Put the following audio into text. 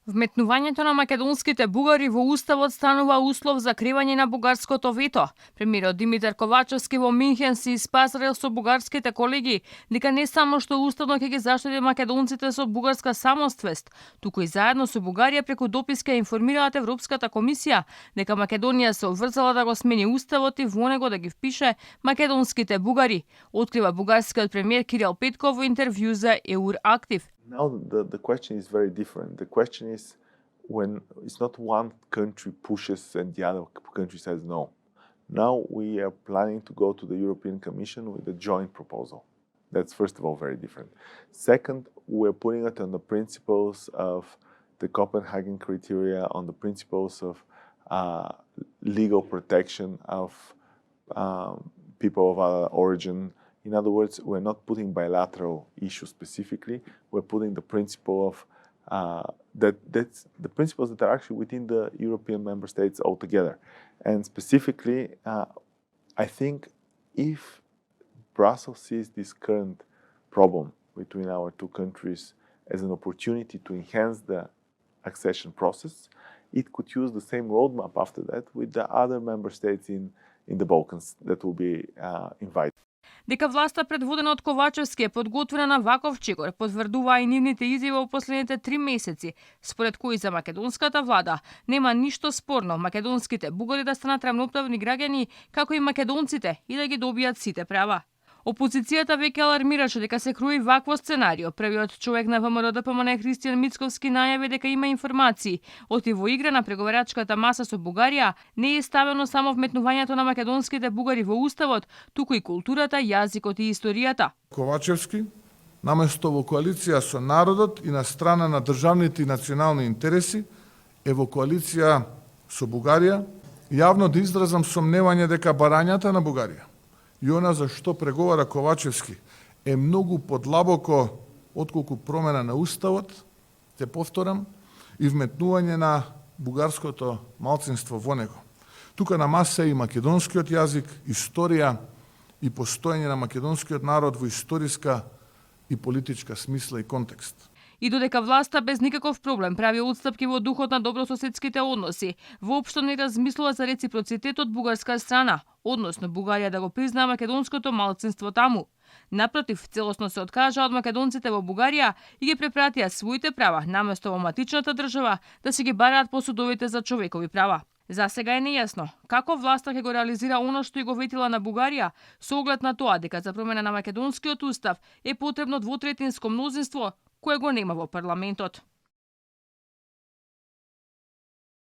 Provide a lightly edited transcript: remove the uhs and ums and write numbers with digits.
Вметнувањето на македонските бугари во уставот станува услов за кривање на бугарското вето. Премиерот Димитар Ковачевски во Минхен се испазрел со бугарските колеги дека не само што уставно ќе ги заштити македонците со бугарска самоствест, туку и заедно со Бугарија преку допис ќе информираат Европската комисија дека Македонија се обврзала да го смени уставот и во него да ги впише македонските бугари, открива бугарскиот премиер Кирил Петков во интервју за Еурактив. Now the question is very different. The question is when it's not one country pushes and the other country says no. Now we are planning to go to the European Commission with a joint proposal. That's first of all very different. Second, we're putting it on the principles of the Copenhagen criteria, on the principles of legal protection of people of other origin. In other words, we're not putting bilateral issues specifically. We're putting the principle of that's the principles that are actually within the European member states altogether. And specifically, I think if Brussels sees this current problem between our two countries as an opportunity to enhance the accession process, it could use the same roadmap after that with the other member states in the Balkans that will be invited. Дека власта предводена од Ковачевски е подготвена на ваков чекор, потврдуваа и нивните изјави во последните 3 месеци, според кои за македонската влада нема ништо спорно македонските бугари да станат рамноправни граѓани, како и македонците, и да ги добијат сите права. Опозицијата веќе алармираше дека се круи вакво сценарио. Првиот човек на ВМРО ДПМН Христијан Мицковски најави дека има информации оти во игра на преговарачката маса со Бугарија не е ставено само вметнувањето на македонските бугари во уставот, туку и културата, јазикот и историјата. Ковачевски, наместо во коалиција со народот и на страна на државните и национални интереси, е во коалиција со Бугарија, јавно да изразам сомневање дека барањата на Бугарија и она за што преговара Ковачевски е многу подлабоко отколку промена на уставот, те повторам, и вметнување на бугарското малцинство во него. Тука на маса е и македонскиот јазик, историја и постоење на македонскиот народ во историска и политичка смисла и контекст. И додека власта без никаков проблем прави отстапки во духот на добрососедските односи, воопшто не размислува за реципроцитет од бугарска страна, односно Бугарија да го признае македонското малцинство таму. Напротив, целосно се откажа од македонците во Бугарија и ги препратија своите права наместо во матичната држава да си ги бараат по судовите за човекови права. За сега е нејасно како власта ќе го реализира оно што и го ветила на Бугарија, со оглед на тоа дека за промена на македонскиот устав е потребно двотретинско мнозинство, кое го нема во парламентот.